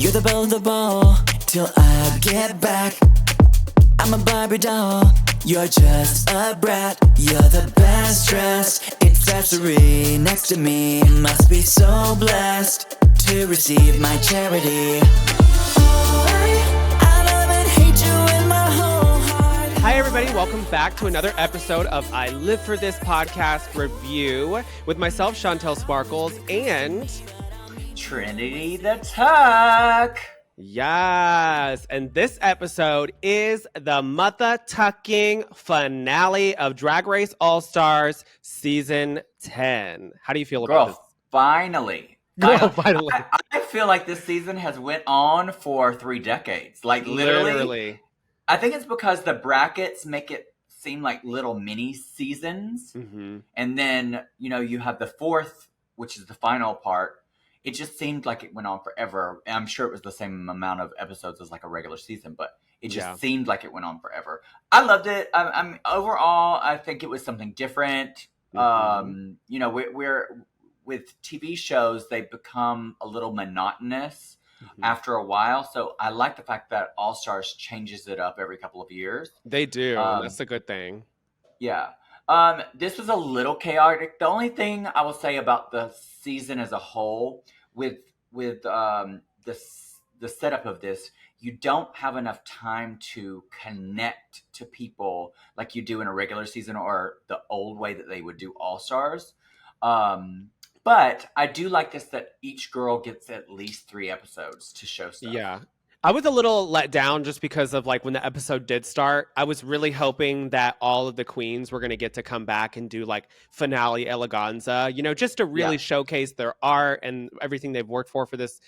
You're the belle of the ball till I get back. I'm a Barbie doll, you're just a brat. You're the best dressed, it's accessory next to me. Must be so blessed to receive my charity. I love and hate you in my whole heart. Hi, everybody. Welcome back to another episode of I Live For This podcast review with myself, Shontelle Sparkles, and Trinity the Tuck. yes, and this episode is the mother-tucking finale of Drag Race All-Stars Season 10. How do you feel about this? Finally. Finally. I feel like this season has went on for 3 decades. Like literally. I think it's because the brackets make it seem like little mini seasons. Mm-hmm. And then, you have the 4th, which is the final part. It just seemed like it went on forever. And I'm sure it was the same amount of episodes as like a regular season, but it just seemed like it went on forever. I loved it. I'm overall, I think it was something different. Mm-hmm. We're with TV shows, they become a little monotonous after a while. So I like the fact that All Stars changes it up every couple of years. They do. That's a good thing. Yeah. This was a little chaotic. The only thing I will say about the season as a whole, with the setup of this, you don't have enough time to connect to people like you do in a regular season or the old way that they would do All Stars. But I do like this that each girl gets at least 3 episodes to show stuff. Yeah. I was a little let down just because of like when the episode did start. I was really hoping that all of the queens were going to get to come back and do like finale eleganza, just to really showcase their art and everything they've worked for this.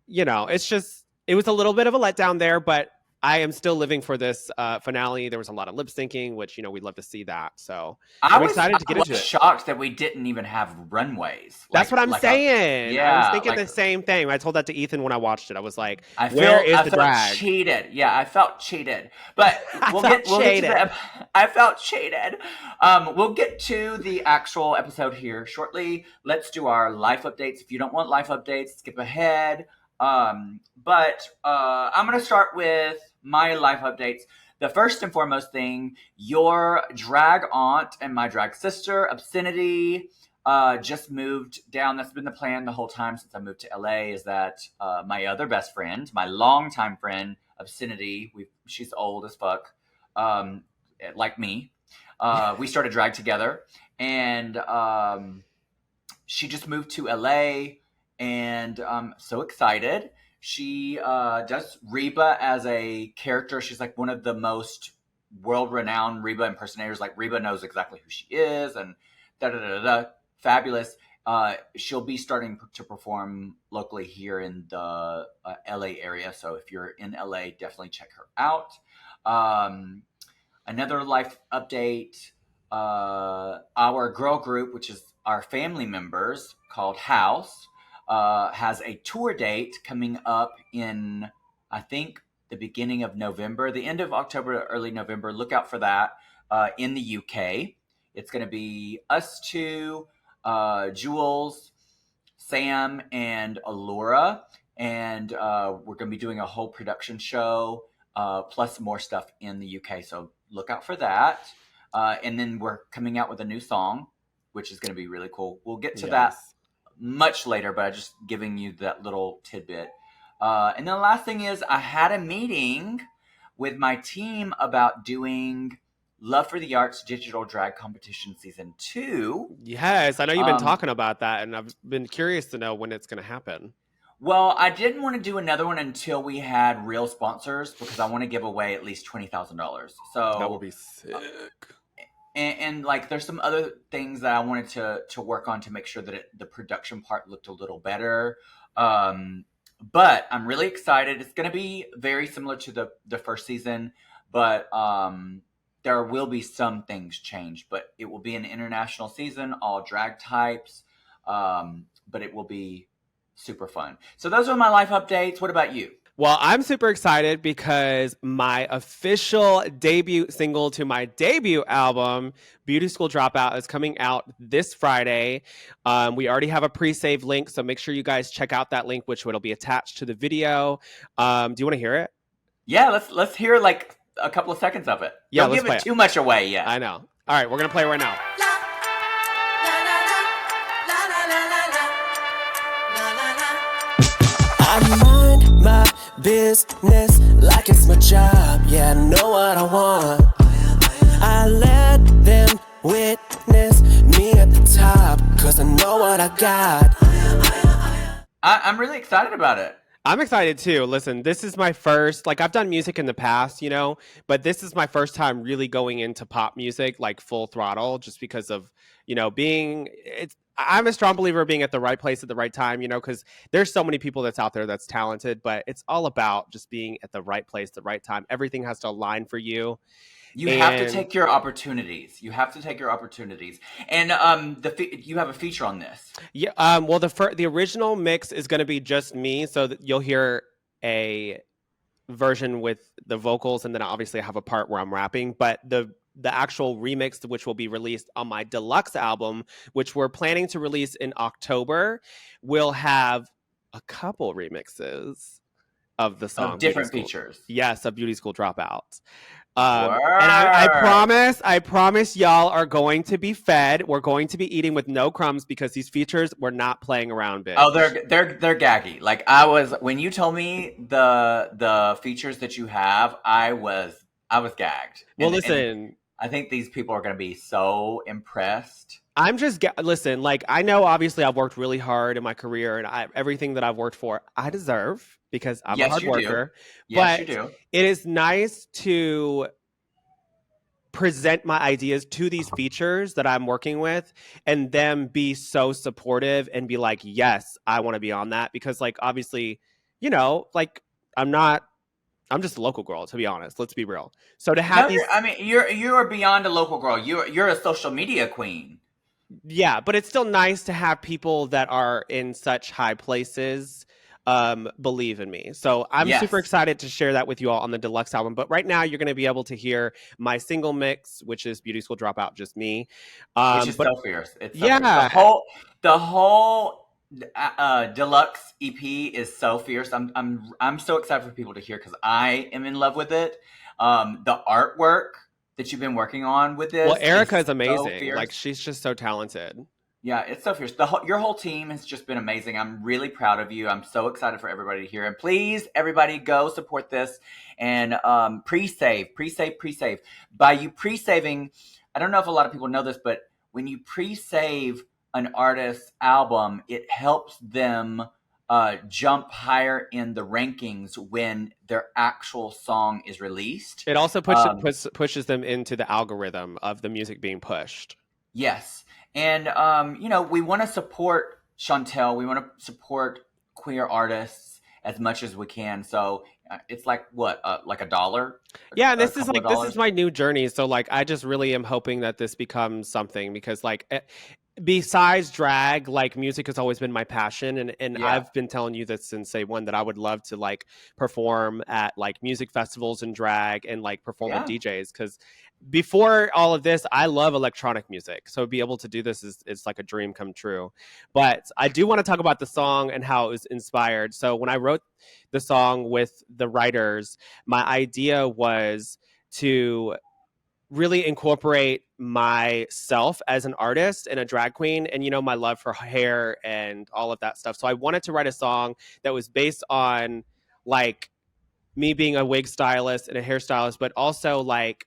It's just, it was a little bit of a letdown there, but I am still living for this finale. There was a lot of lip syncing, which, we'd love to see that. So I'm excited to get into it. I was shocked that we didn't even have runways. That's what I'm saying. I was thinking the same thing. I told that to Ethan when I watched it. I was like, where is the drag? I felt cheated. Yeah, I felt cheated. But we'll get to I felt cheated. We'll get to the actual episode here shortly. Let's do our life updates. If you don't want life updates, skip ahead. But I'm going to start with my life updates. The first and foremost thing, your drag aunt and my drag sister, Obscenity, just moved down. That's been the plan the whole time since I moved to LA, is that my other best friend, my longtime friend, Obscenity, she's old as fuck, like me. We started drag together, and she just moved to LA. And I'm so excited. She does Reba as a character. She's like one of the most world-renowned Reba impersonators. Like Reba knows exactly who she is and da-da-da-da-da. Fabulous. She'll be starting to perform locally here in the LA area. So if you're in LA, definitely check her out. Another life update. Our girl group, which is our family members, called House, has a tour date coming up in, I think, the beginning of November, the end of October, early November. Look out for that in the UK. It's going to be us two, Jules, Sam, and Allura. And we're going to be doing a whole production show, plus more stuff in the UK. So look out for that. And then we're coming out with a new song, which is going to be really cool. We'll get to that much later, but I'm just giving you that little tidbit. And then the last thing is I had a meeting with my team about doing Love for the Arts Digital Drag Competition Season 2. Yes, I know you've been talking about that, and I've been curious to know when it's going to happen. Well, I didn't want to do another one until we had real sponsors, because I want to give away at least $20,000. So that would be sick. And like, there's some other things that I wanted to work on to make sure that the production part looked a little better. But I'm really excited. It's going to be very similar to the first season, but there will be some things changed. But it will be an international season, all drag types, but it will be super fun. So those are my life updates. What about you? Well, I'm super excited because my official debut single to my debut album, Beauty School Dropout, is coming out this Friday. We already have a pre-save link, so make sure you guys check out that link, which will be attached to the video. Do you want to hear it? Yeah, let's hear like a couple of seconds of it. Yeah, Don't let's give play it too much away yet. I know. All right, we're gonna play right now. I mind my business like it's my job. Yeah, I know what I want. I let them witness me at the top, cause I know what I got. I'm really excited about it. I'm excited too. Listen, this is my first, like I've done music in the past, you know, but this is my first time really going into pop music, like full throttle, just because of, you know, I'm a strong believer of being at the right place at the right time, you know, because there's so many people that's out there that's talented, but it's all about just being at the right place, the right time. Everything has to align for you. You have to take your opportunities. You have to take your opportunities. And you have a feature on this. Yeah. Well, the original mix is going to be just me, so that you'll hear a version with the vocals, and then obviously I have a part where I'm rapping. But the actual remix, which will be released on my deluxe album, which we're planning to release in October, will have a couple remixes of the song. Of different features. Yes, of Beauty School Dropout. And I promise y'all are going to be fed. We're going to be eating with no crumbs because these features we're not playing around, bitch. Oh, they're gaggy. Like when you told me the features that you have, I was gagged. Well, listen, I think these people are going to be so impressed. Listen, like I know obviously I've worked really hard in my career, and everything that I've worked for, I deserve because I'm a hard worker. Yes, you do. It is nice to present my ideas to these features that I'm working with and them be so supportive and be like, yes, I want to be on that, because like obviously, you know, like I'm just a local girl, to be honest. Let's be real. So to have you are beyond a local girl. You're a social media queen. Yeah, but it's still nice to have people that are in such high places believe in me. So I'm super excited to share that with you all on the deluxe album. But right now you're going to be able to hear my single mix, which is Beauty School Dropout, just me. Which is so fierce. It's so fierce. The whole deluxe EP is so fierce. I'm so excited for people to hear because I am in love with it. The artwork that you've been working on with this. Well, Erica is amazing. So like she's just so talented. Yeah, it's so fierce. Your whole team has just been amazing. I'm really proud of you. I'm so excited for everybody to hear. And please, everybody, go support this and pre-save. By you pre-saving, I don't know if a lot of people know this, but when you pre-save an artist's album, it helps them jump higher in the rankings when their actual song is released. It also pushes them into the algorithm of the music being pushed. Yes. And, we want to support Shontelle. We want to support queer artists as much as we can. So it's like what, like $1? Yeah, and this is my new journey. So like, I just really am hoping that this becomes something, because like, besides drag, like music has always been my passion, and I've been telling you this since day one that I would love to like perform at like music festivals and drag and like perform with DJs, because before all of this I love electronic music, so to be able to do this is like a dream come true. But I do want to talk about the song and how it was inspired. So when I wrote the song with the writers, my idea was to really incorporate myself as an artist and a drag queen, and my love for hair and all of that stuff. So I wanted to write a song that was based on like me being a wig stylist and a hairstylist, but also like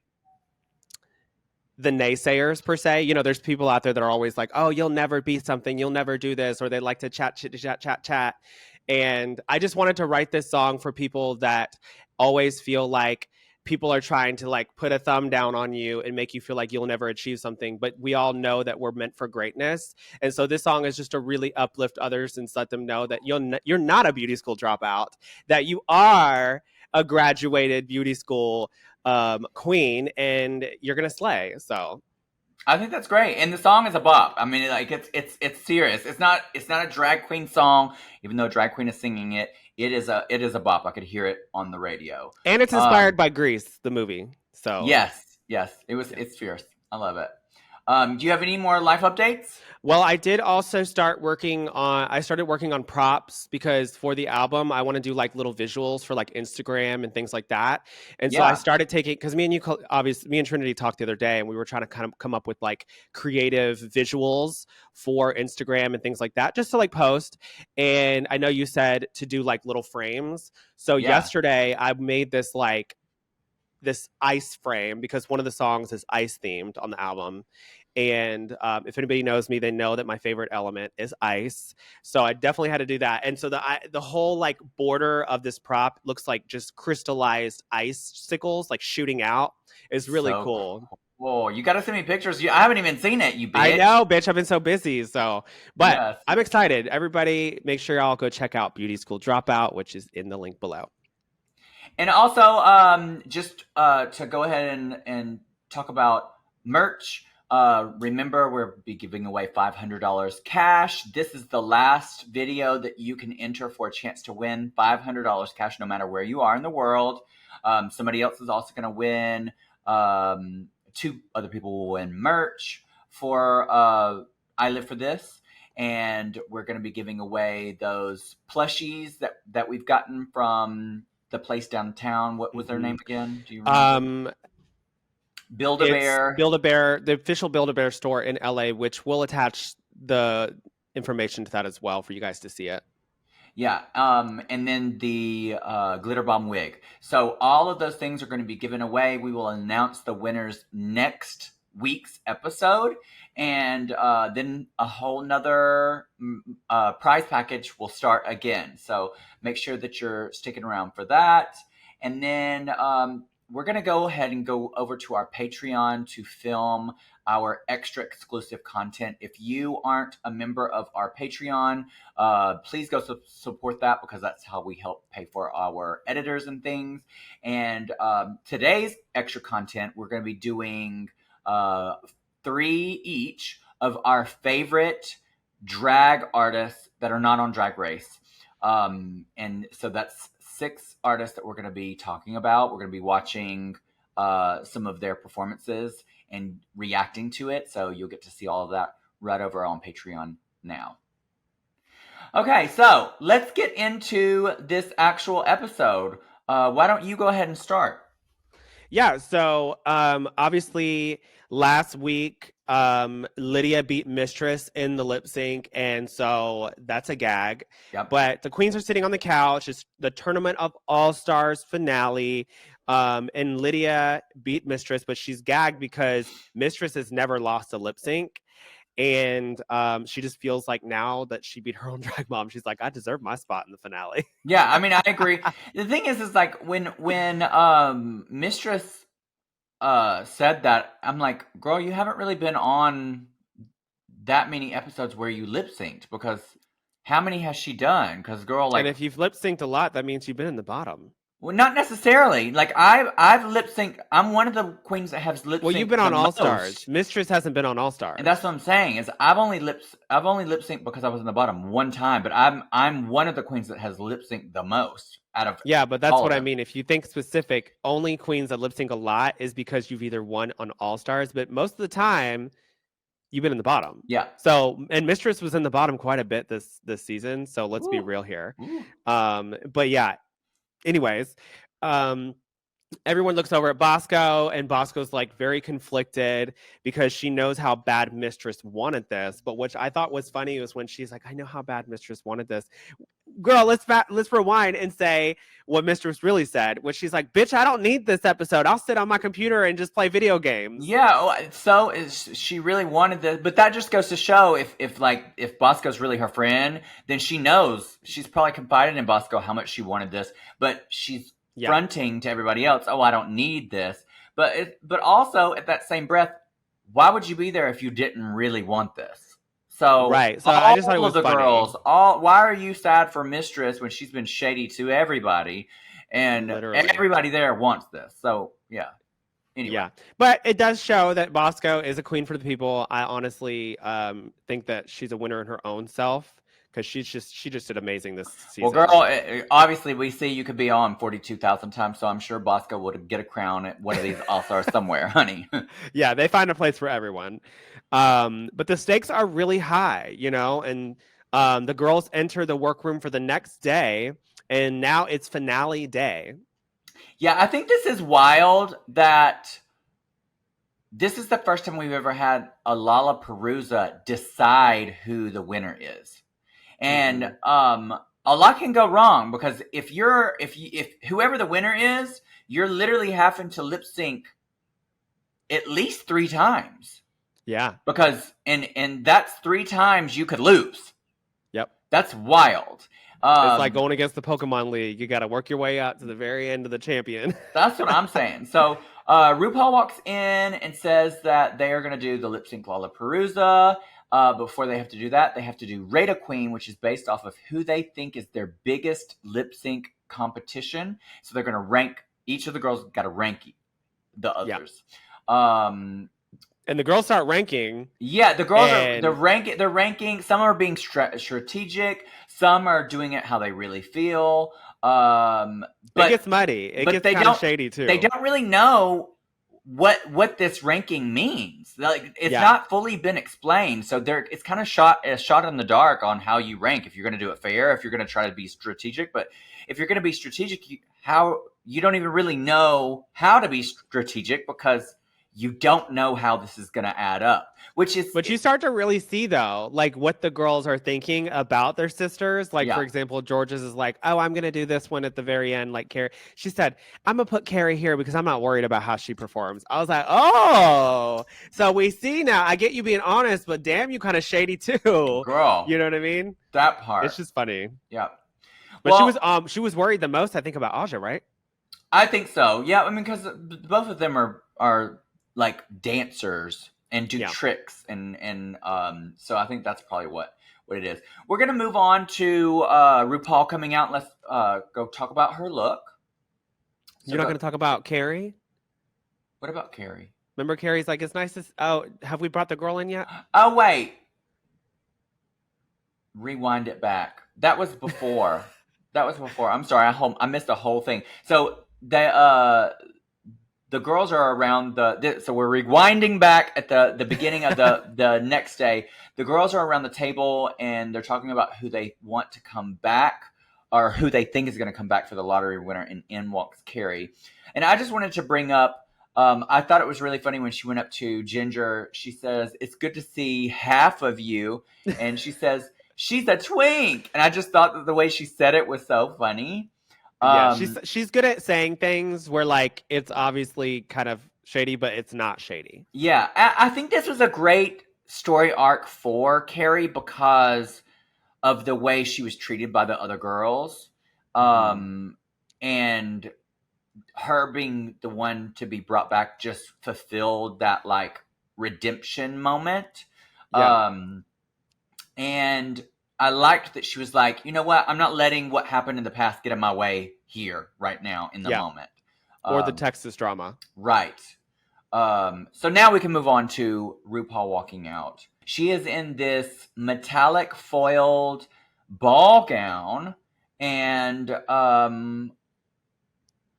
the naysayers per se. There's people out there that are always like, oh, you'll never be something, you'll never do this, or they like to chat. And I just wanted to write this song for people that always feel like people are trying to like put a thumb down on you and make you feel like you'll never achieve something, but we all know that we're meant for greatness. And so this song is just to really uplift others and let them know that you're not a beauty school dropout, that you are a graduated beauty school queen, and you're gonna slay. So I think that's great, and the song is a bop. I mean, like it's serious. It's not a drag queen song, even though a drag queen is singing it. It is a bop. I could hear it on the radio, and it's inspired by Grease, the movie. So yes, it's fierce. I love it. Do you have any more life updates? Well, I did also start working on. I started working on props because for the album, I want to do like little visuals for like Instagram and things like that. And so I started taking because me and you, obviously, me and Trinity talked the other day, and we were trying to kind of come up with like creative visuals for Instagram and things like that, just to like post. And I know you said to do like little frames. So yesterday, I made this like this ice frame because one of the songs is ice themed on the album. And if anybody knows me, they know that my favorite element is ice. So I definitely had to do that. And so the whole like border of this prop looks like just crystallized icicles like shooting out. It's really cool. Whoa, you got to send me pictures. I haven't even seen it, you bitch. I know, bitch. I've been so busy. But I'm excited. Everybody, make sure y'all go check out Beauty School Dropout, which is in the link below. And also, just to go ahead and talk about merch. Remember, we'll be giving away $500 cash. This is the last video that you can enter for a chance to win $500 cash, no matter where you are in the world. Somebody else is also going to win. 2 other people will win merch for I Live for This. And we're going to be giving away those plushies that we've gotten from the place downtown. What was their name again? Do you remember? Build-A-Bear. Build-A-Bear, the official Build-A-Bear store in LA, which will attach the information to that as well for you guys to see it. Yeah, and then the glitter bomb wig. So all of those things are going to be given away. We will announce the winners next week's episode, and then a whole nother prize package will start again. So make sure that you're sticking around for that. And then we're going to go ahead and go over to our Patreon to film our extra exclusive content. If you aren't a member of our Patreon, please go support that, because that's how we help pay for our editors and things. And today's extra content, we're going to be doing 3 each of our favorite drag artists that are not on Drag Race. And so that's 6 artists that we're going to be talking about. We're going to be watching some of their performances and reacting to it. So you'll get to see all of that right over on Patreon now. Okay, so let's get into this actual episode. Why don't you go ahead and start? Yeah, so obviously last week Lydia beat Mistress in the lip sync, and so that's a gag. Yep. But the queens are sitting on the couch. It's the Tournament of All-Stars finale, and Lydia beat Mistress, but she's gagged because Mistress has never lost a lip sync. And she just feels like now that she beat her own drag mom, she's like, I deserve my spot in the finale. Yeah, I mean, I agree. The thing is like when Mistress said that, I'm like, girl, you haven't really been on that many episodes where you lip synced, because how many has she done? Because girl, like, and if you've lip synced a lot, that means you've been in the bottom. Well, not necessarily. Like I've lip synced. I'm one of the queens that has lip synced. Well, you've been on All Stars. Mistress hasn't been on All Stars. And that's what I'm saying. Is I've only lip synced because I was in the bottom one time. But I'm one of the queens that has lip synced the most out of. Yeah, but that's what I mean. If you think specific, only queens that lip sync a lot is because you've either won on All Stars, but most of the time you've been in the bottom. Yeah. So, and Mistress was in the bottom quite a bit this season. So let's be real here. But yeah. Anyways, everyone looks over at Bosco, and Bosco's like very conflicted because she knows how bad Mistress wanted this. But what I thought was funny was when she's like, I know how bad Mistress wanted this. Girl, let's rewind and say what Mistress really said, which she's like, bitch, I don't need this episode. I'll sit on my computer and just play video games. Yeah, so she really wanted this, but that just goes to show if Bosco's really her friend, then she knows. She's probably confided in Bosco how much she wanted this, but she's fronting to everybody else, oh, I don't need this. But also at that same breath, why would you be there if you didn't really want this? So right. So I just thought it was the funny. Girls, why are you sad for Mistress when she's been shady to everybody, and everybody there wants this? So yeah. Anyway. Yeah, but it does show that Bosco is a queen for the people. I honestly think that she's a winner in her own self because she just did amazing this season. Well, girl, obviously we see you could be on 42,000 times, so I'm sure Bosco would get a crown at one of these All-Stars somewhere, honey. Yeah, they find a place for everyone. But the stakes are really high, you know, and the girls enter the workroom for the next day, and now it's finale day. Yeah, I think this is wild that this is the first time we've ever had a LaLaPaRuza decide who the winner is. And a lot can go wrong because if whoever the winner is, you're literally having to lip sync at least 3 times. Yeah. Because and that's 3 times you could lose. Yep. That's wild. It's like going against the Pokemon League. You got to work your way out to the very end of the champion. That's what I'm saying. So RuPaul walks in and says that they are going to do the Lip Sync LaLaPaRuza. Before they have to do that, they have to do Rate a Queen, which is based off of who they think is their biggest lip sync competition. So they're going to rank, each of the girls got to rank the others. Yeah. And the girls start ranking. Yeah, the girls they're ranking. Some are being strategic. Some are doing it how they really feel. But it gets muddy. It gets kind of shady too. They don't really know what this ranking means. Like it's not fully been explained. So it's kind of shot in the dark on how you rank. If you're going to do it fair, if you're going to try to be strategic, but if you're going to be strategic, you don't even really know how to be strategic because you don't know how this is going to add up, but you start to really see though, like what the girls are thinking about their sisters. Like for example, George's is like, oh, I'm going to do this one at the very end. Like Kerri, she said, I'm going to put Kerri here because I'm not worried about how she performs. I was like, oh, so we see now. I get you being honest, but damn, you kind of shady too, girl. You know what I mean? That part. It's just funny. Yeah. But she was worried the most, I think, about Aja, right? I think so. Yeah. I mean, because both of them are like dancers and do tricks and so I think that's probably what it is. We're gonna move on to RuPaul coming out. Let's go talk about her look. You're not gonna talk about Kerri? What about Kerri? Remember Kerri's like, it's nice to have we brought the girl in yet? Oh wait. Rewind it back. That was before. I'm sorry, I missed the whole thing. So the girls are around so we're rewinding back at the beginning of the next day. The girls are around the table and they're talking about who they want to come back or who they think is going to come back for the lottery winner, and in walks Kerri. And I just wanted to bring up, I thought it was really funny when she went up to Ginger. She says, it's good to see half of you. And she says, she's a twink. And I just thought that the way she said it was so funny. Yeah, she's good at saying things where like it's obviously kind of shady, but it's not shady. Yeah, I think this was a great story arc for Kerri because of the way she was treated by the other girls, and her being the one to be brought back just fulfilled that like redemption moment. Yeah. And I liked that she was like, you know what? I'm not letting what happened in the past get in my way here, right now, in the moment. Or the Texas drama. Right. So now we can move on to RuPaul walking out. She is in this metallic foiled ball gown. And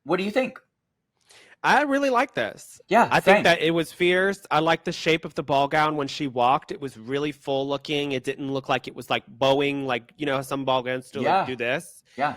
what do you think? I really like this. Yeah, I think that it was fierce. I like the shape of the ball gown when she walked. It was really full looking. It didn't look like it was like bowing, like, you know, some ball gowns do like do this. Yeah.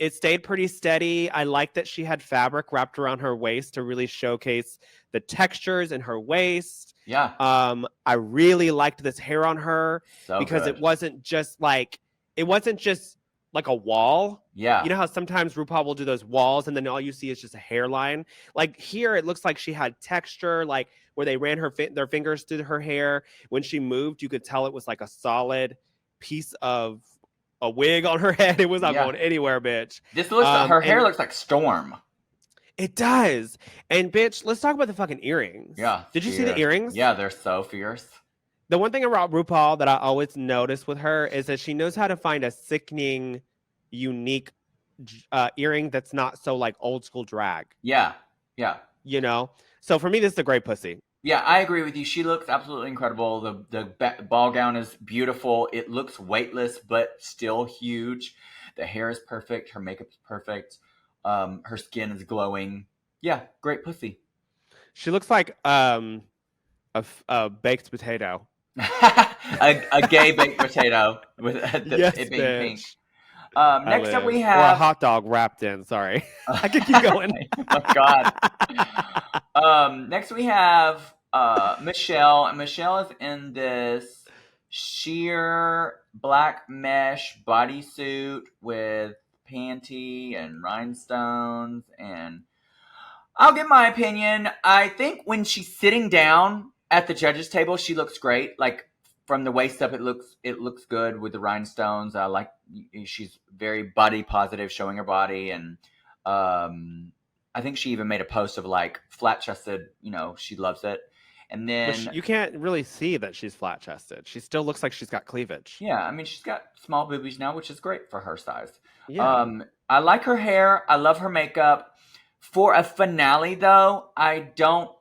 It stayed pretty steady. I like that she had fabric wrapped around her waist to really showcase the textures in her waist. Yeah. I really liked this hair on her because it wasn't just like a wall. Yeah. You know how sometimes RuPaul will do those walls and then all you see is just a hairline? Like here, it looks like she had texture, like where they ran their fingers through her hair. When she moved, you could tell it was like a solid piece of a wig on her head. It was not going anywhere, bitch. This looks her hair looks like Storm. It does. And bitch, let's talk about the fucking earrings. Yeah. Did you see the earrings? Yeah, they're so fierce. The one thing about RuPaul that I always notice with her is that she knows how to find a sickening, unique earring that's not so like old school drag. Yeah. Yeah. You know? So for me, this is a great pussy. Yeah, I agree with you. She looks absolutely incredible. The ball gown is beautiful. It looks weightless, but still huge. The hair is perfect. Her makeup is perfect. Her skin is glowing. Yeah, great pussy. She looks like a baked potato. a gay baked potato with Yes, it being pink. bitch. Next up, we Or a have hot dog wrapped in. Sorry, I could keep going. oh my God. Next we have Michelle, and Michelle is in this sheer black mesh bodysuit with panty and rhinestones, and I'll give my opinion. I think when she's sitting down at the judges table, she looks great. Like from the waist up, it looks good with the rhinestones. I like she's very body positive, showing her body, and I think she even made a post of like flat chested. You know, she loves it. And then you can't really see that she's flat chested. She still looks like she's got cleavage. Yeah, I mean she's got small boobies now, which is great for her size. Yeah. I like her hair. I love her makeup. For a finale, though, I don't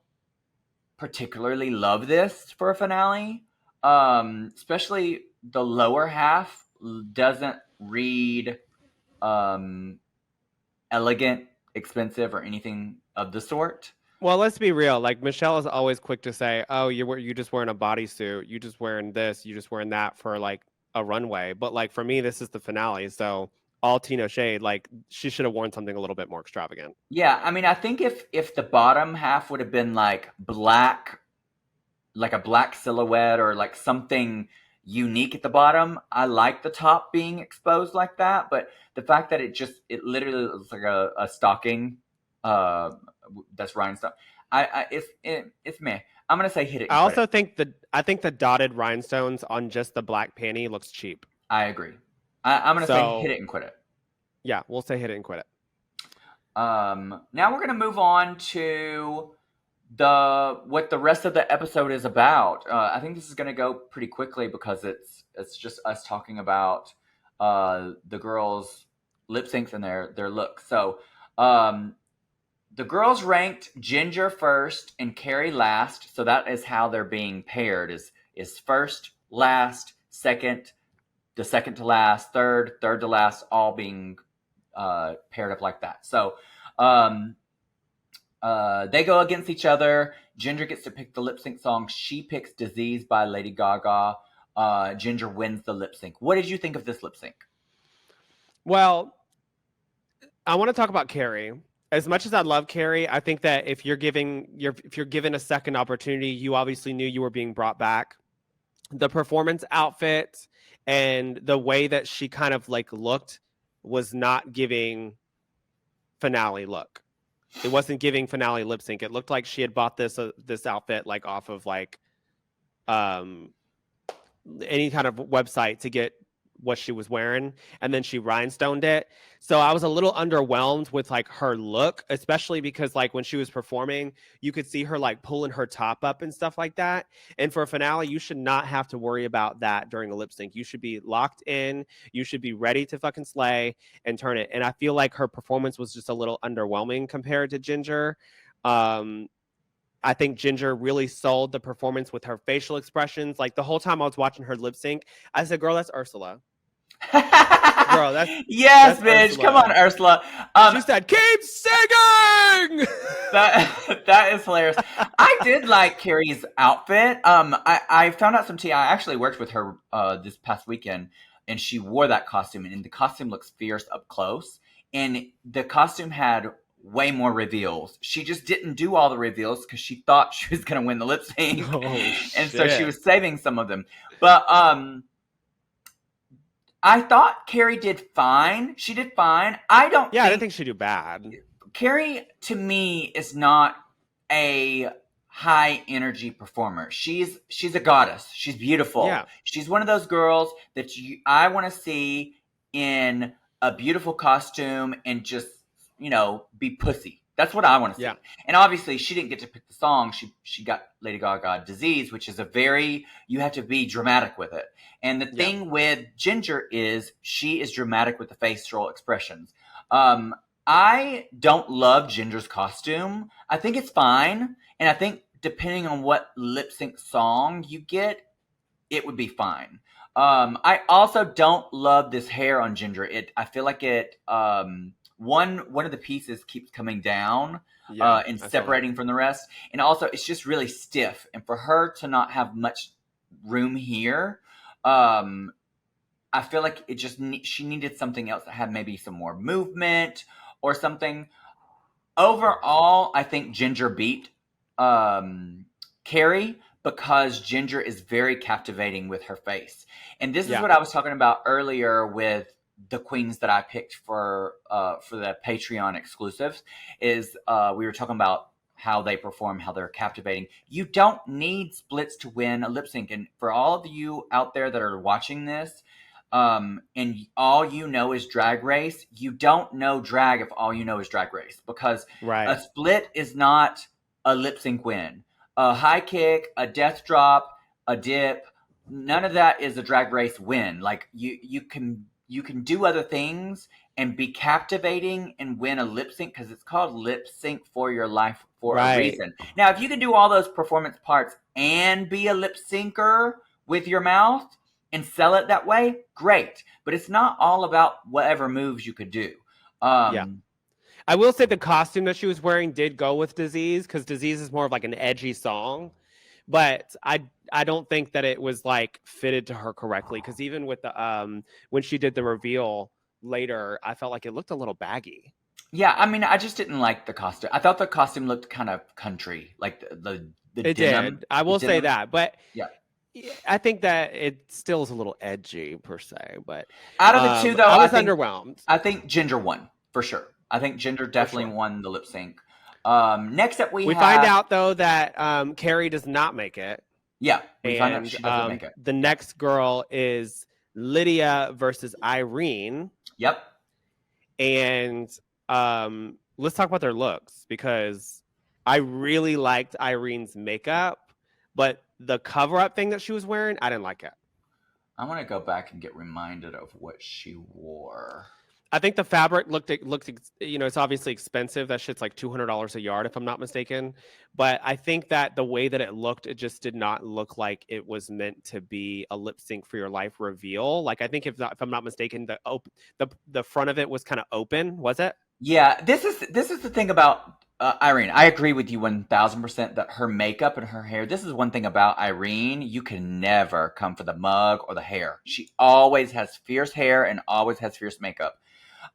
particularly love this for a finale. Especially the lower half doesn't read elegant, expensive, or anything of the sort. Well, let's be real. Like Michelle is always quick to say, "Oh, you just wearing a bodysuit. You just wearing this. You just wearing that for like a runway." But like for me, this is the finale, so all Tino shade. Like she should have worn something a little bit more extravagant. Yeah, I mean, I think if the bottom half would have been like black, like a black silhouette or like something unique at the bottom, I like the top being exposed like that. But the fact that it literally looks like a stocking, that's rhinestone. It's meh. I'm gonna say hit it. I also think the dotted rhinestones on just the black panty looks cheap. I agree. I'm gonna say hit it and quit it. Yeah, we'll say hit it and quit it. Now we're gonna move on to what the rest of the episode is about. I think this is gonna go pretty quickly because it's just us talking about the girls' lip syncs and their look. So the girls ranked Ginger first and Kerri last. So that is how they're being paired: is first, last, second, the second to last, third to last, all being paired up like that. So they go against each other. Ginger gets to pick the lip sync song. She picks Disease by Lady Gaga. Ginger wins the lip sync. What did you think of this lip sync? Well, I want to talk about Kerri. As much as I love Kerri, I think that if you're given a second opportunity, you obviously knew you were being brought back. The performance outfit and the way that she kind of like looked was not giving finale look. It wasn't giving finale lip sync. It looked like she had bought this outfit like off of like any kind of website to get what she was wearing, and then she rhinestoned it. So I was a little underwhelmed with like her look, especially because like when she was performing, you could see her like pulling her top up and stuff like that. And for a finale, you should not have to worry about that during a lip sync. You should be locked in. You should be ready to fucking slay and turn it. And I feel like her performance was just a little underwhelming compared to Ginger. I think Ginger really sold the performance with her facial expressions. Like the whole time I was watching her lip sync, I said, "Girl, that's Ursula." Girl, yes, that's bitch. Ursula. Come on, Ursula. She said, "Keep singing." That is hilarious. I did like Kerri's outfit. I found out some tea. I actually worked with her this past weekend, and she wore that costume, and the costume looks fierce up close. And the costume had way more reveals. She just didn't do all the reveals because she thought she was going to win the lip sync. And so she was saving some of them. But I thought Kerri did fine. She did fine. I didn't think she did bad. Kerri, to me, is not a high energy performer. She's a goddess. She's beautiful. Yeah. She's one of those girls that I want to see in a beautiful costume and just, be pussy. That's what I want to see. Yeah. And obviously she didn't get to pick the song. She got Lady Gaga Disease, which is you have to be dramatic with it. And the thing with Ginger is she is dramatic with the facial expressions. I don't love Ginger's costume. I think it's fine. And I think depending on what lip sync song you get, it would be fine. I also don't love this hair on Ginger. I feel like it one of the pieces keeps coming down and separating from the rest, and also it's just really stiff. And for her to not have much room here, I feel like she needed something else that had maybe some more movement or something. Overall, I think Ginger beat Kerri because Ginger is very captivating with her face. And this is what I was talking about earlier with the queens that I picked for the Patreon exclusives is we were talking about how they perform, how they're captivating. You don't need splits to win a lip sync. And for all of you out there that are watching this, and all you know is Drag Race, you don't know drag if all you know is Drag Race, because a split is not a lip sync win. A high kick, a death drop, a dip, none of that is a Drag Race win. Like you can do other things and be captivating and win a lip sync, because it's called Lip Sync for Your Life for a reason. Now, if you can do all those performance parts and be a lip syncer with your mouth and sell it that way, great. But it's not all about whatever moves you could do. I will say the costume that she was wearing did go with Disease, because Disease is more of like an edgy song. But I don't think that it was like fitted to her correctly, because even with the when she did the reveal later, I felt like it looked a little baggy. Yeah, I mean, I just didn't like the costume. I thought the costume looked kind of country, like the it denim. Did. I will say that, but yeah. I think that it still is a little edgy per se, but out of the two, though, I was underwhelmed. I think Ginger won for sure. I think Ginger definitely won the lip sync. Next up, we find out though that Kerri does not make it. Yeah, we find out she doesn't make it. The next girl is Lydia versus Irene. Yep. And let's talk about their looks, because I really liked Irene's makeup, but the cover-up thing that she was wearing, I didn't like it. I want to go back and get reminded of what she wore. I think the fabric looked, it's obviously expensive. That shit's like $200 a yard, if I'm not mistaken. But I think that the way that it looked, it just did not look like it was meant to be a lip sync for your life reveal. Like, I think if I'm not mistaken, the front of it was kind of open, was it? Yeah, this is the thing about Irene. I agree with you 1000% that her makeup and her hair. This is one thing about Irene. You can never come for the mug or the hair. She always has fierce hair and always has fierce makeup.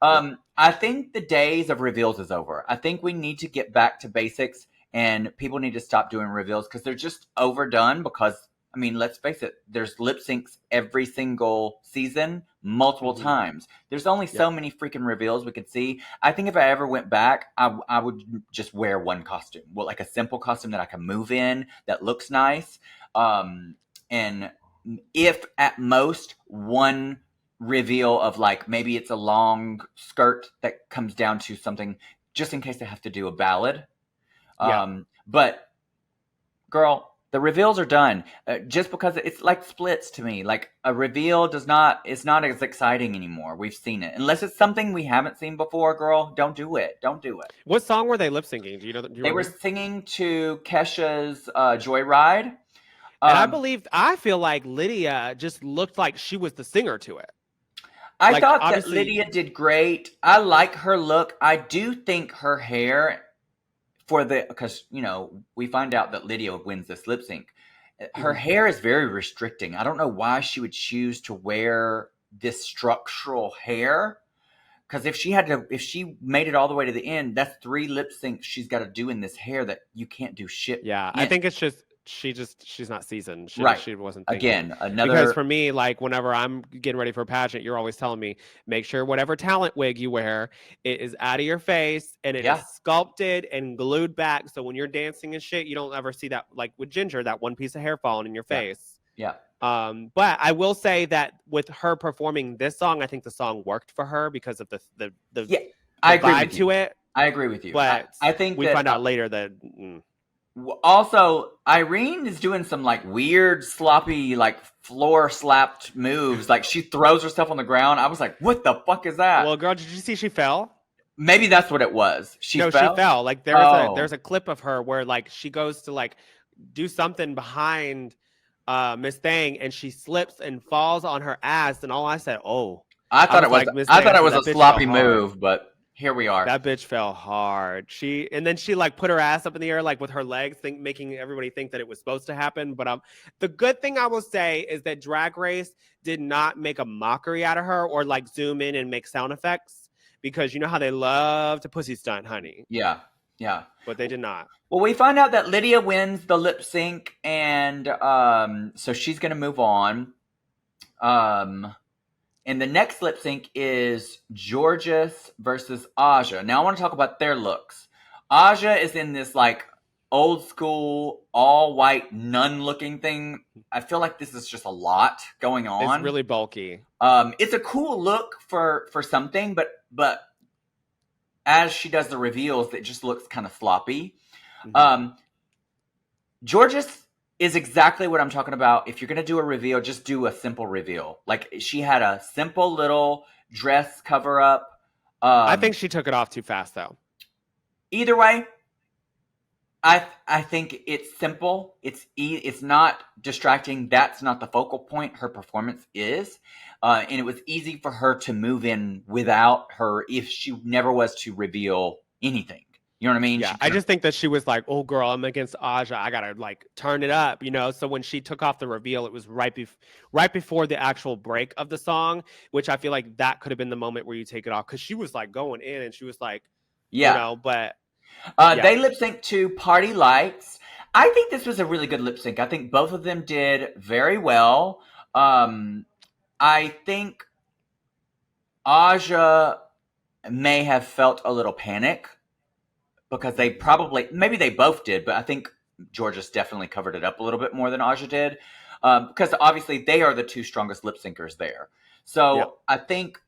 I think the days of reveals is over. I think we need to get back to basics, and people need to stop doing reveals because they're just overdone. Because, I mean, let's face it, there's lip syncs every single season, multiple times. There's only so many freaking reveals we could see. I think if I ever went back, I would just wear one costume. Well, like a simple costume that I can move in, that looks nice. And if at most one reveal of, like, maybe it's a long skirt that comes down to something, just in case they have to do a ballad. But girl, the reveals are done. Just because it's like splits to me. Like, a reveal it's not as exciting anymore. We've seen it. Unless it's something we haven't seen before, girl, don't do it. Don't do it. What song were they lip syncing? Do you know? They were singing to Kesha's Joyride. And I feel like Lydia just looked like she was the singer to it. I thought that Lydia did great. I like her look. I do think her hair, because, we find out that Lydia wins this lip sync. Her hair is very restricting. I don't know why she would choose to wear this structural hair. Because if she made it all the way to the end, that's 3 lip syncs she's got to do in this hair that you can't do shit. Yeah, I think it's just she's not seasoned. She wasn't thinking. Again, because for me, like, whenever I'm getting ready for a pageant, you're always telling me, make sure whatever talent wig you wear, it is out of your face and it is sculpted and glued back, so when you're dancing and shit, you don't ever see that, like with Ginger, that one piece of hair falling in your face. But I will say that with her performing this song, I think the song worked for her because of the vibe to it. I agree with you. But I think we find out later that also, Irene is doing some, like, weird, sloppy, like, floor slapped moves. Like, she throws herself on the ground. I was like, what the fuck is that? Well, girl, did you see she fell? Maybe that's what it was. She fell? Like there's a clip of her where like she goes to like do something behind Miss Thang and she slips and falls on her ass, and all I said, oh. I thought it was a sloppy move, but here we are. That bitch fell hard. And then she like put her ass up in the air, like with her legs, making everybody think that it was supposed to happen. But the good thing I will say is that Drag Race did not make a mockery out of her or like zoom in and make sound effects, because you know how they love to pussy stunt, honey. Yeah. But they did not. Well, we find out that Lydia wins the lip sync, and so she's going to move on. And the next lip sync is Jorgeous versus Aja. Now I want to talk about their looks. Aja is in this like old school, all white nun looking thing. I feel like this is just a lot going on. It's really bulky. It's a cool look for something, but as she does the reveals, it just looks kind of sloppy. Mm-hmm. Jorgeous is exactly what I'm talking about. If you're going to do a reveal, just do a simple reveal. Like, she had a simple little dress cover up. I think she took it off too fast, though. Either way, I think it's simple. It's not distracting. That's not the focal point. Her performance is. And it was easy for her to move in without her if she never was to reveal anything. You know what I mean? Yeah, I just think that she was like, oh, girl, I'm against Aja. I got to, like, turn it up, you know? So when she took off the reveal, it was right before the actual break of the song, which I feel like that could have been the moment where you take it off. Because she was, like, going in and she was like, you know, but... They lip sync to Party Lights. I think this was a really good lip sync. I think both of them did very well. I think Aja may have felt a little panic, because maybe they both did, but I think Jorgeous definitely covered it up a little bit more than Aja did, because obviously they are the two strongest lip syncers there. So I think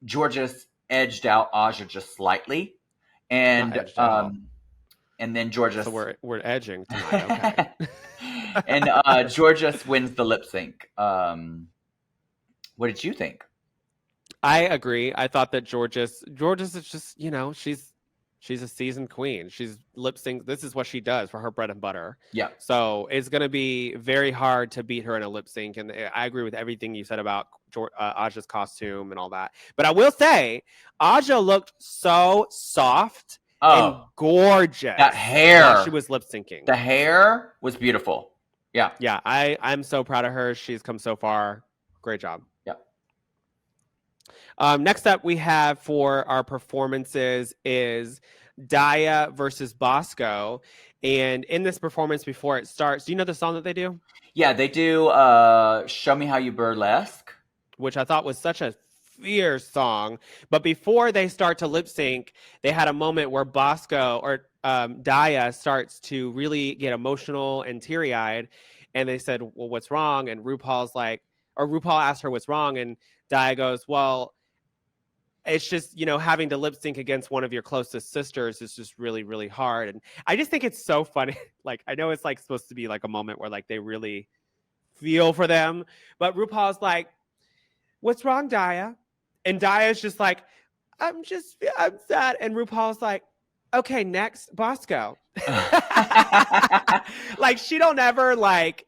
Jorgeous edged out Aja just slightly, and then Jorgeous. So we're edging tonight, okay? And Jorgeous wins the lip sync. What did you think? I agree. I thought that Jorgeous is just, you know, she's a seasoned queen. She's lip sync. This is what she does for her bread and butter. Yeah. So it's going to be very hard to beat her in a lip sync. And I agree with everything you said about Aja's costume and all that. But I will say, Aja looked so soft and gorgeous. That hair. While she was lip syncing. The hair was beautiful. Yeah. Yeah. I'm so proud of her. She's come so far. Great job. Next up, we have for our performances is Daya versus Bosco. And in this performance, before it starts, do you know the song that they do? Yeah, they do Show Me How You Burlesque. Which I thought was such a fierce song. But before they start to lip sync, they had a moment where Bosco or Daya starts to really get emotional and teary-eyed. And they said, well, what's wrong? And RuPaul asked her what's wrong. And Daya goes, well, it's just, you know, having to lip sync against one of your closest sisters is just really, really hard. And I just think it's so funny. Like, I know it's like supposed to be like a moment where like they really feel for them. But RuPaul's like, what's wrong, Daya? And Daya's just like, I'm sad. And RuPaul's like, okay, next, Bosco. Like, she don't ever like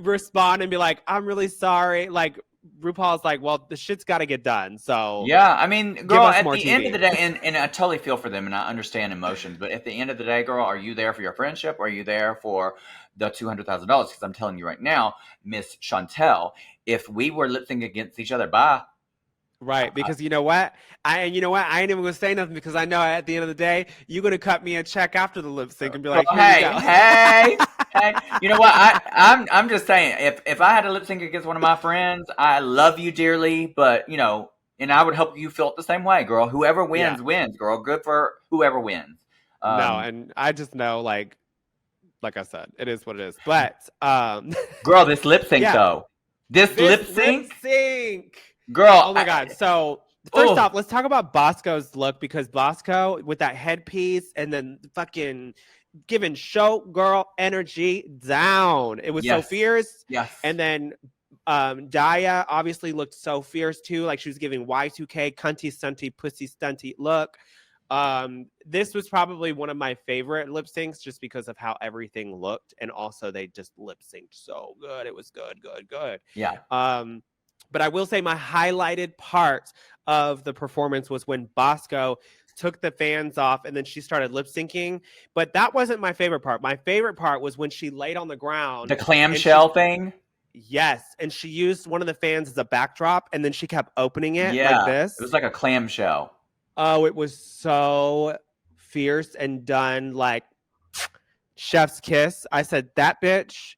respond and be like, I'm really sorry. Like, RuPaul's like, well, the shit's got to get done. So yeah, I mean, girl, at the end of the day, and I totally feel for them and I understand emotions, but at the end of the day, girl, are you there for your friendship or are you there for the $200,000? Because I'm telling you right now, Miss Shontelle, if we were lip syncing against each other, bye. Right, because you know what? I ain't even gonna say nothing, because I know at the end of the day, you're gonna cut me a check after the lip sync and be like, hey. You know what? I'm just saying, if I had a lip sync against one of my friends, I love you dearly, but you know, and I would hope you felt the same way, girl. Whoever wins, wins, girl. Good for whoever wins. No, and I just know, like I said, it is what it is. But girl, this lip sync though, this lip sync. Girl, oh my God. So first off, let's talk about Bosco's look, because Bosco with that headpiece and then fucking giving showgirl energy down. It was so fierce. Yes. And then Daya obviously looked so fierce too. Like she was giving Y2K, cunty, stunty, pussy, stunty look. This was probably one of my favorite lip syncs just because of how everything looked. And also they just lip synced so good. It was good. Yeah. But I will say my highlighted part of the performance was when Bosco took the fans off and then she started lip syncing. But that wasn't my favorite part. My favorite part was when she laid on the ground. The clamshell thing? Yes. And she used one of the fans as a backdrop and then she kept opening it like this. It was like a clamshell. Oh, it was so fierce and done like chef's kiss. I said, that bitch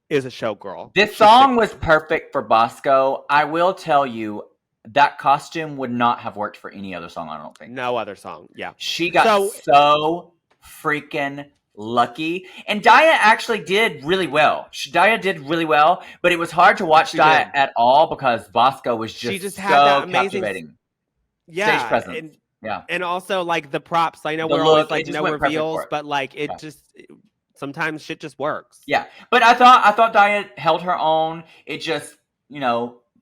is a showgirl. This song was perfect for Bosco. I will tell you, that costume would not have worked for any other song, I don't think. No other song, yeah. She got so freaking lucky. And Daya actually did really well. Daya did really well, but it was hard to watch Daya at all because Bosco was just had that amazing captivating. Yeah, stage presence. And also like the props. I know we're always like no reveals, but like it sometimes shit just works. Yeah, but I thought Daya held her own. It just,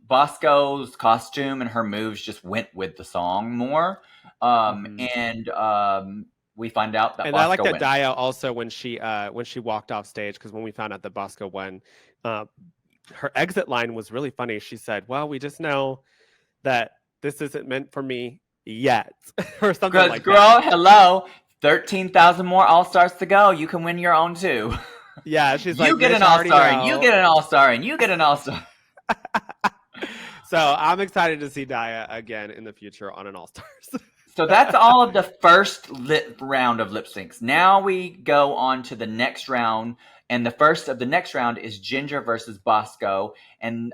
Bosco's costume and her moves just went with the song more. And we find out that and Bosco I like that wins. Daya also when she walked off stage, because when we found out that Bosco won, her exit line was really funny. She said, "Well, we just know that this isn't meant for me yet," or something like that. Girl, hello, 13,000 more All-Stars to go. You can win your own too. Yeah, she's like, you get an All-Star, and you get an All-Star, and you get an All-Star. So I'm excited to see Daya again in the future on an All-Stars. So that's all of the first round of lip syncs. Now we go on to the next round. And the first of the next round is Ginger versus Bosco. And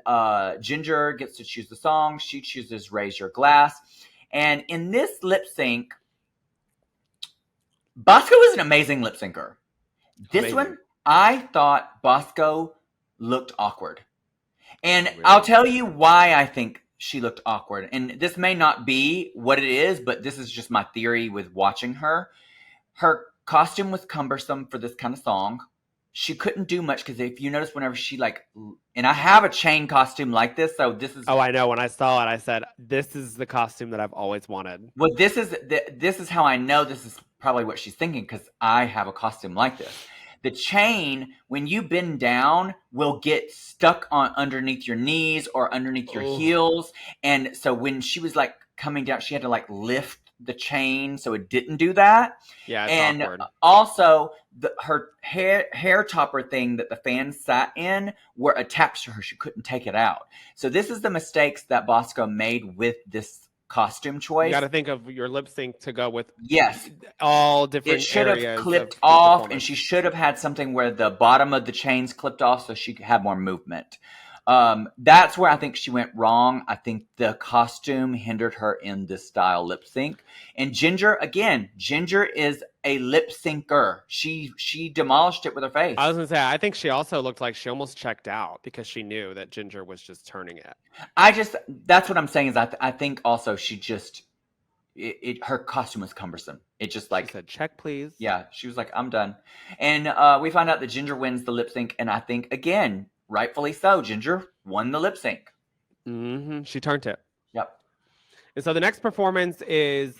Ginger gets to choose the song. She chooses Raise Your Glass. And in this lip sync, Bosco is an amazing lip syncer. This one, I thought Bosco looked awkward. And really? I'll tell you why I think she looked awkward. And this may not be what it is, but this is just my theory with watching her. Her costume was cumbersome for this kind of song. She couldn't do much because if you notice whenever she and I have a chain costume like this, so this is. Oh, I know. When I saw it, I said, "This is the costume that I've always wanted." Well, this is how I know this is probably what she's thinking because I have a costume like this. The chain, when you bend down, will get stuck on underneath your knees or underneath your heels, and so when she was coming down, she had to lift the chain so it didn't do that. Yeah, it's and awkward. Also her hair topper thing that the fans sat in were attached to her. She couldn't take it out. So this is the mistakes that Bosco made with this costume choice. You got to think of your lip sync to go with. Yes, all different. It should have clipped off, and she should have had something where the bottom of the chains clipped off so she could have more movement. That's where I think she went wrong. I think the costume hindered her in this style lip sync. And Ginger is a lip syncer. She demolished it with her face. I was gonna say, I think she also looked like she almost checked out because she knew that Ginger was just turning it. That's what I'm saying is I think also she just her costume was cumbersome. It just she said, "Check, please." Yeah, she was like, "I'm done." And we find out that Ginger wins the lip sync, and I think again, rightfully so, Ginger won the lip sync. Mm-hmm. She turned it. Yep. And so the next performance is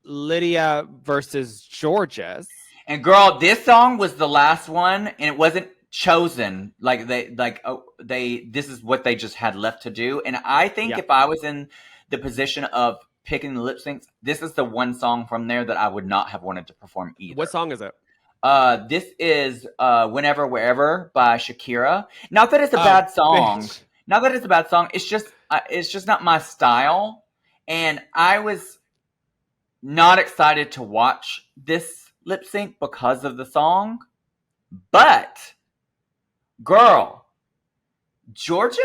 Lydia versus Georges. And girl, this song was the last one, and it wasn't chosen. This is what they just had left to do. And I think if I was in the position of picking the lip syncs, this is the one song from there that I would not have wanted to perform either. What song is it? This is Whenever Wherever by Shakira. Not that it's a bad song. Bitch. Not that it's a bad song. It's just not my style. And I was not excited to watch this lip sync because of the song. But girl, Georges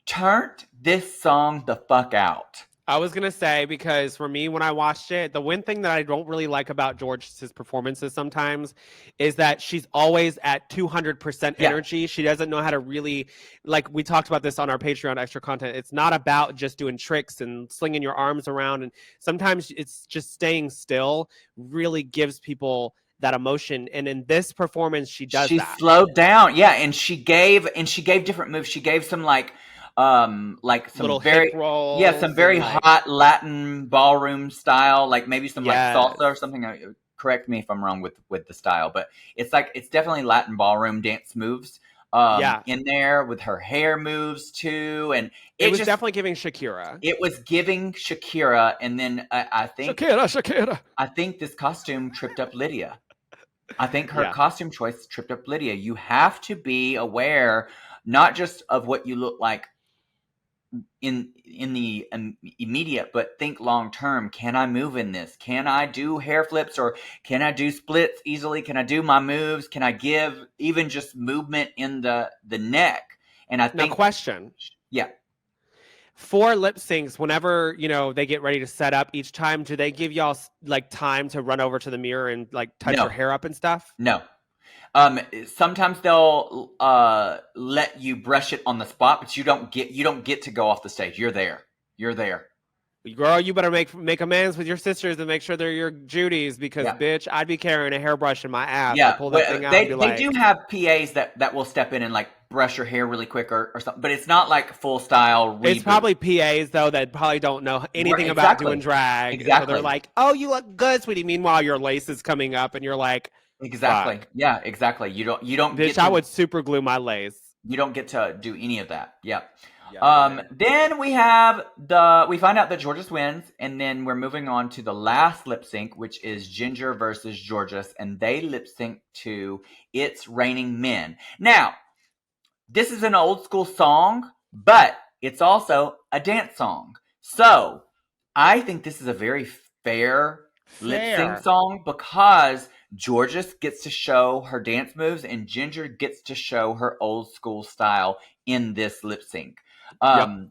turned this song the fuck out. I was going to say, because for me, when I watched it, the one thing that I don't really like about George's performances sometimes is that she's always at 200% energy. Yeah. She doesn't know how to really, we talked about this on our Patreon extra content. It's not about just doing tricks and slinging your arms around. And sometimes it's just staying still really gives people that emotion. And in this performance, she does that. She slowed down. Yeah. And she gave different moves. She gave some like some Little very hip rolls. some very and, like, hot Latin ballroom style, like maybe some like yes. salsa or something. Correct me if I'm wrong with the style, but it's definitely Latin ballroom dance moves. In there with her hair moves too, and it was definitely giving Shakira. It was giving Shakira, and then I think Shakira. I think this costume tripped up Lydia. I think her costume choice tripped up Lydia. You have to be aware not just of what you look like in the immediate, but think long term. Can I move in this? Can I do hair flips, or can I do splits easily? Can I do my moves? Can I give even just movement in the neck? And I think, now, question. Yeah. For lip syncs, whenever, they get ready to set up each time, do they give y'all like time to run over to the mirror and like touch your hair up and stuff? No. Sometimes they'll let you brush it on the spot, but you don't get to go off the stage. You're there. Girl, you better make amends with your sisters and make sure they're your Judies, because bitch, I'd be carrying a hairbrush in my ass. Yeah, pull that thing out they and be like, do have PAs that will step in and like brush your hair really quick or something, but it's not like full style reboot. It's probably PAs though that probably don't know anything about doing drag. Exactly. So they're like, "Oh, you look good, sweetie." Meanwhile, your lace is coming up, and you're like, exactly. Fuck. Yeah, exactly. You don't. Bitch, I would super glue my lace. You don't get to do any of that. Yeah. Yeah, then we find out that Georges wins, and then we're moving on to the last lip sync, which is Ginger versus Georges, and they lip sync to "It's Raining Men." Now, this is an old school song, but it's also a dance song. So I think this is a very fair lip sync song, because Georges gets to show her dance moves and Ginger gets to show her old school style in this lip sync. I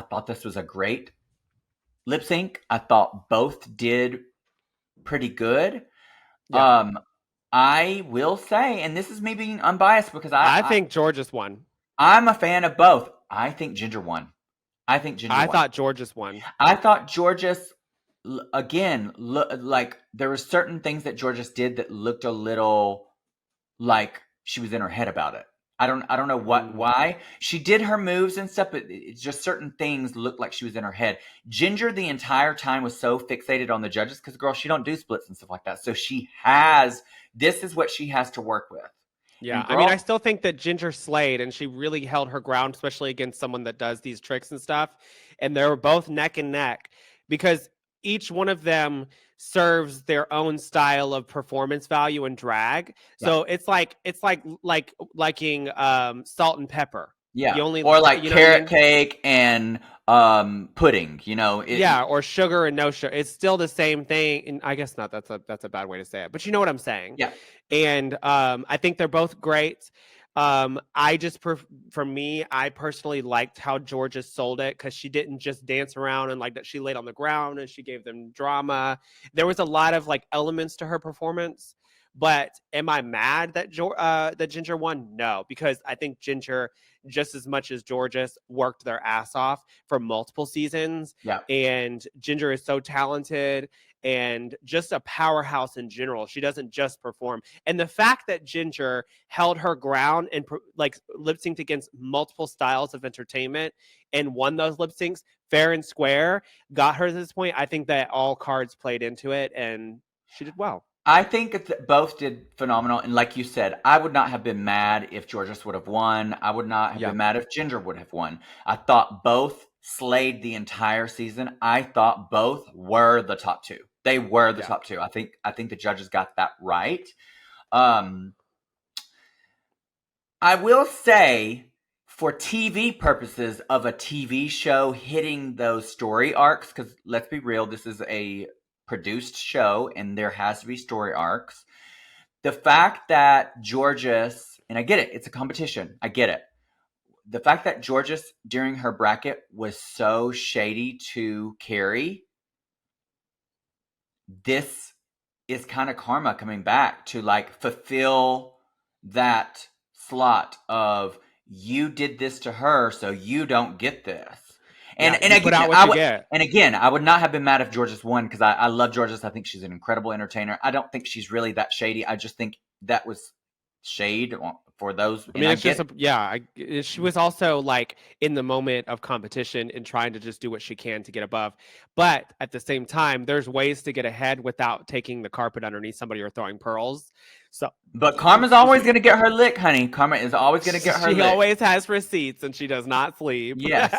thought this was a great lip sync. I thought both did pretty good. I will say, and this is me being unbiased, because I think Georges won. I'm a fan of both. I think Ginger won. I thought Georges won. I thought Georges, again, like there were certain things that Georges did that looked a little like she was in her head about it. I don't know why. She did her moves and stuff, but it's just certain things looked like she was in her head. Ginger the entire time was so fixated on the judges, because girl, she don't do splits and stuff like that. So this is what she has to work with. Yeah, I mean, I still think that Ginger slayed, and she really held her ground, especially against someone that does these tricks and stuff. And they were both neck and neck, because each one of them serves their own style of performance value and drag. So it's like liking salt and pepper. Yeah, or like carrot cake and pudding. Or sugar and no sugar. It's still the same thing. And I guess not. That's a bad way to say it, but you know what I'm saying. Yeah. And I think they're both great. For me, I personally liked how Georgia sold it, because she didn't just dance around and like that. She laid on the ground and she gave them drama. There was a lot of like elements to her performance. But am I mad that that Ginger won? No, because I think Ginger, just as much as Georges, worked their ass off for multiple seasons. Yeah. And Ginger is so talented and just a powerhouse in general. She doesn't just perform. And the fact that Ginger held her ground and like lip synced against multiple styles of entertainment and won those lip syncs fair and square, got her to this point. I think that all cards played into it, and she did well. I think both did phenomenal. And like you said, I would not have been mad if Georges would have won. I would not have been mad if Ginger would have won. I thought both slayed the entire season. I thought both were the top two. They were the top two. I think the judges got that right. I will say, for TV purposes of a TV show hitting those story arcs, because let's be real, this is a produced show and there has to be story arcs. The fact that Georges, and I get it, it's a competition, I get it. The fact that Georges during her bracket was so shady to Kerri, this is kind of karma coming back to like fulfill that slot of, you did this to her, so you don't get this. And again, I would not have been mad if Georges won, because I love Georges. I think she's an incredible entertainer. I don't think she's really that shady. I just think that was shade. Well, for those. I mean, it's just she was also like in the moment of competition and trying to just do what she can to get above. But at the same time, there's ways to get ahead without taking the carpet underneath somebody or throwing pearls. So, but Karma's always going to get her lick, honey. Karma is always going to get her lick. She always has receipts and she does not sleep. Yes.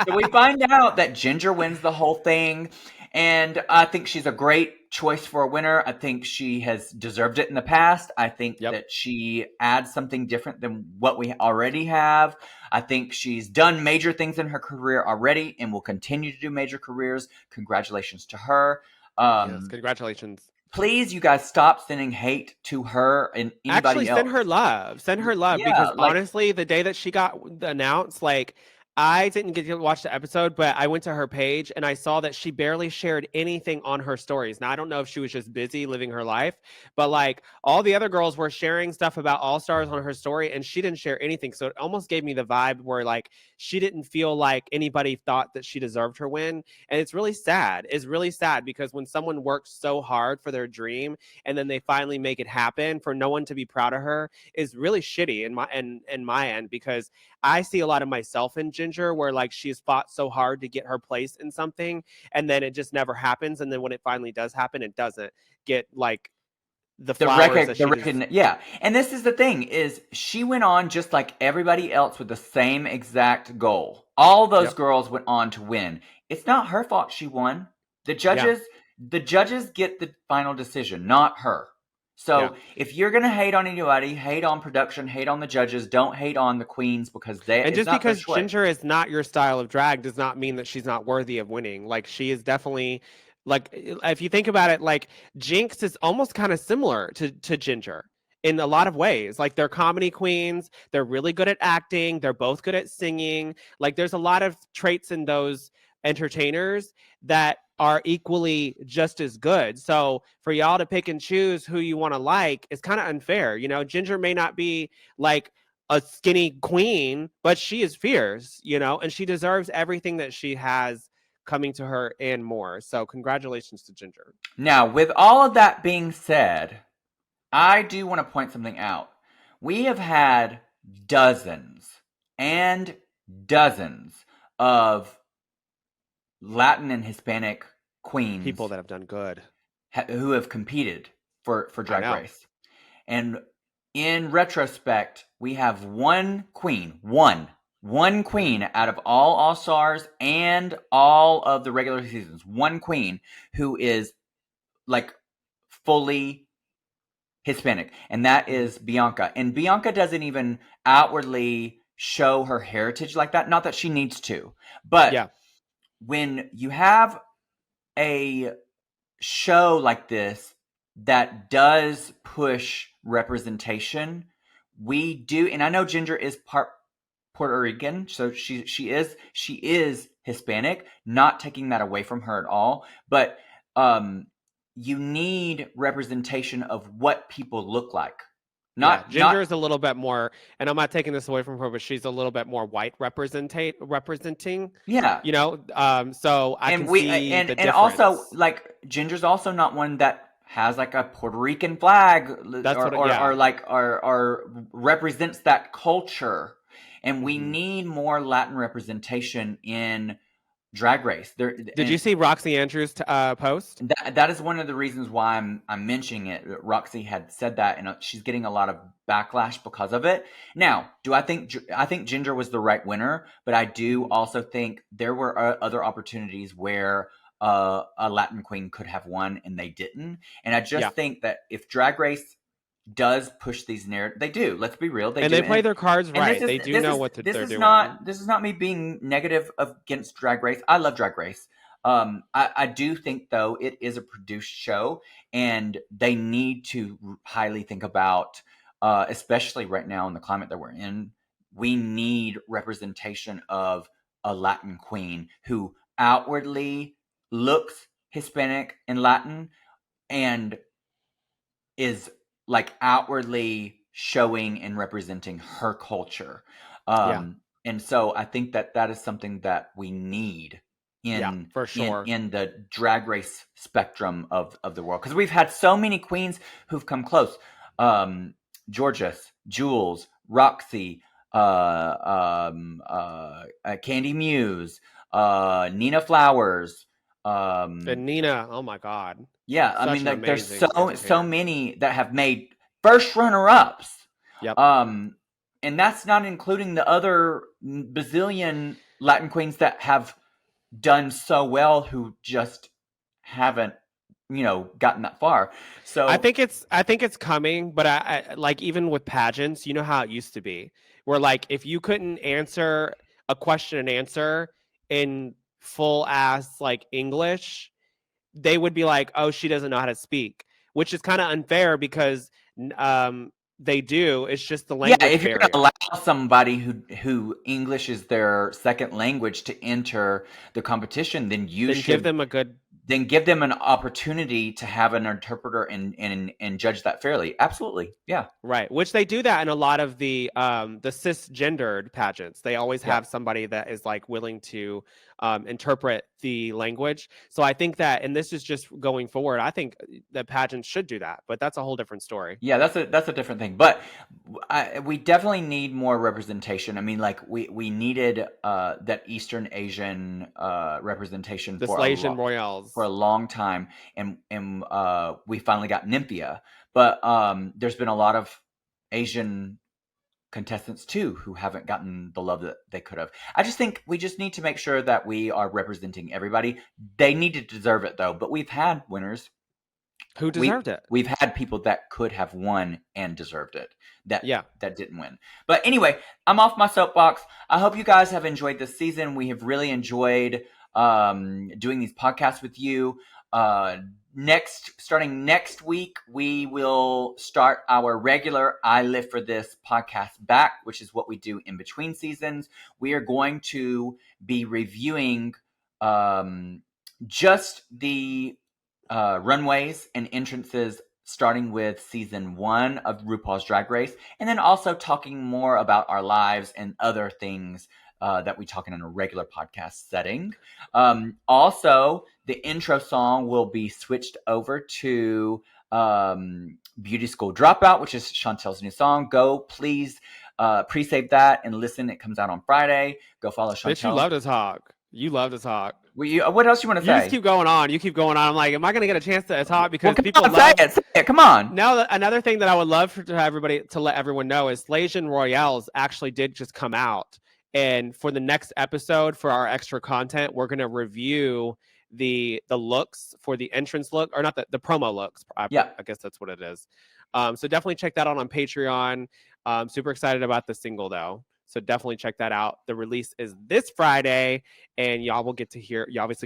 So we find out that Ginger wins the whole thing. And I think she's a great choice for a winner. I think she has deserved it in the past. I think that she adds something different than what we already have. I think she's done major things in her career already and will continue to do major careers. Congratulations to her. Yes, congratulations. Please, you guys, stop sending hate to her and anybody else. Send her love. Send her love because honestly, the day that she got announced, like, I didn't get to watch the episode, but I went to her page and I saw that she barely shared anything on her stories. Now, I don't know if she was just busy living her life, but like all the other girls were sharing stuff about All Stars on her story and she didn't share anything. So it almost gave me the vibe where like she didn't feel like anybody thought that she deserved her win. And it's really sad. It's really sad because when someone works so hard for their dream and then they finally make it happen, for no one to be proud of her is really shitty in my end, because I see a lot of myself in Ginger where like she's fought so hard to get her place in something and then it just never happens. And then when it finally does happen, it doesn't get like the flowers yeah. And this is the thing is she went on just like everybody else with the same exact goal. All those girls went on to win. It's not her fault she won. The judges get the final decision, not her. So if you're going to hate on anybody, hate on production, hate on the judges, don't hate on the queens because just because Ginger is not your style of drag does not mean that she's not worthy of winning. Like she is definitely, like, if you think about it, like Jinx is almost kind of similar to Ginger in a lot of ways. Like they're comedy queens. They're really good at acting. They're both good at singing. Like there's a lot of traits in those entertainers that are equally just as good. So for y'all to pick and choose who you want to like is kind of unfair. You know, Ginger may not be like a skinny queen, but she is fierce, you know, and she deserves everything that she has coming to her and more. So congratulations to Ginger. Now, with all of that being said, I do want to point something out. We have had dozens and dozens of Latin and Hispanic queens, people that have done good, who have competed for Drag Race. And in retrospect, we have one queen out of all Stars and all of the regular seasons, one queen who is like fully Hispanic, and that is Bianca. And Bianca doesn't even outwardly show her heritage like that. Not that she needs to, but when you have a show like this that does push representation, we do, and I know Ginger is part Puerto Rican, so she is Hispanic, not taking that away from her at all, but you need representation of what people look like. Ginger is a little bit more, and I'm not taking this away from her, but she's a little bit more white representing. Yeah, you know. So I can see the difference. And also, like Ginger's also not one that has like a Puerto Rican flag, or represents that culture. And we need more Latin representation in Drag Race. Did you see Roxy Andrews' post? That is one of the reasons why I'm mentioning it. Roxy had said that, and she's getting a lot of backlash because of it. Now, I think Ginger was the right winner, but I do also think there were other opportunities where a Latin queen could have won and they didn't. And I just think that if Drag Race does push these narratives, they do. Let's be real, they play their cards right. They do know what they're doing. This is not me being negative against Drag Race. I love Drag Race. I do think though it is a produced show, and they need to highly think about, especially right now in the climate that we're in, we need representation of a Latin queen who outwardly looks Hispanic and Latin and is like outwardly showing and representing her culture. And so I think that is something that we need for sure in the Drag Race spectrum of the world. Because we've had so many queens who've come close. Georges, Jules, Roxy, Candy Muse, Nina Flowers, And Nina, oh my God. yeah, I Such mean, an like there's amazing so entertainer. many that have made first runner-ups. Yep. And that's not including the other bazillion Latin queens that have done so well who just haven't, gotten that far. So I think it's coming, but I like, even with pageants, you know how it used to be, where like if you couldn't answer a question and answer in full ass like English, they would be like, "Oh, she doesn't know how to speak," which is kind of unfair because they do. It's just the language if you're barrier. gonna allow somebody who English is their second language to enter the competition, then should give them a good. Then give them an opportunity to have an interpreter and judge that fairly. Absolutely, yeah. Right, which they do that in a lot of the cisgendered pageants. They always have somebody that is like willing to interpret the language. So I think that, and this is just going forward, I think that pageants should do that, but that's a whole different story. Yeah, that's a different thing. But we definitely need more representation. I mean, like we needed that Eastern Asian representation The Slasian Royales for a long time, and we finally got Nymphia. But there's been a lot of Asian contestants too who haven't gotten the love that they could have. I just think we just need to make sure that we are representing everybody. They need to deserve it though, but we've had winners who deserved it. We've had people that could have won and deserved it that didn't win. But anyway, I'm off my soapbox. I hope you guys have enjoyed this season. We have really enjoyed doing these podcasts with you. Starting next week, we will start our regular I Live for This podcast back, which is what we do in between seasons. We are going to be reviewing just the runways and entrances starting with season 1 of RuPaul's Drag Race, and then also talking more about our lives and other things that we talk in a regular podcast setting. Also, the intro song will be switched over to Beauty School Dropout, which is Chontelle's new song. Go, please pre-save that and listen. It comes out on Friday. Go follow Shontelle. Bitch, you love to talk. You love to talk. What else you want to say? You just keep going on. You keep going on. I'm like, am I going to get a chance to talk? Because people love it. Say it. Come on. Now, another thing that I would love to let everyone know is Slasian Royales actually did just come out. And for the next episode, for our extra content, we're going to review the looks for the entrance look, or not the promo looks. I guess that's what it is. So definitely check that out on Patreon. Super excited about the single though. So definitely check that out. The release is this Friday, and you obviously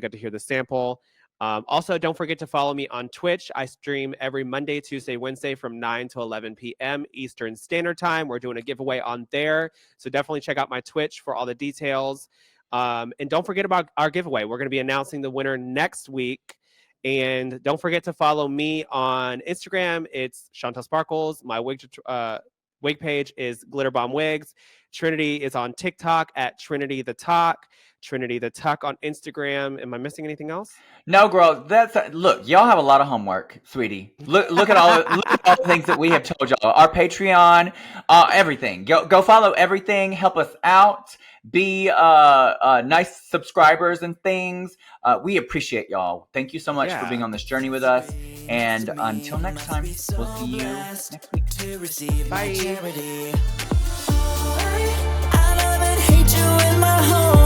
got to hear the sample. Also, don't forget to follow me on Twitch. I stream every Monday, Tuesday, Wednesday from 9 to 11 p.m. Eastern Standard Time. We're doing a giveaway on there. So definitely check out my Twitch for all the details. And don't forget about our giveaway. We're going to be announcing the winner next week. And don't forget to follow me on Instagram. It's Shontelle Sparkles. My wig page is Glitter Bomb Wigs. Trinity is on TikTok at Trinity the Talk. Trinity the Tuck on Instagram. Am I missing anything else? No, girl. Look. Y'all have a lot of homework, sweetie. Look at all the things that we have told y'all. Our Patreon, everything. Go follow everything. Help us out. Be nice subscribers and things. We appreciate y'all. Thank you so much for being on this journey with us. And until next time, we'll see you next week. Bye. I love and hate you in my home.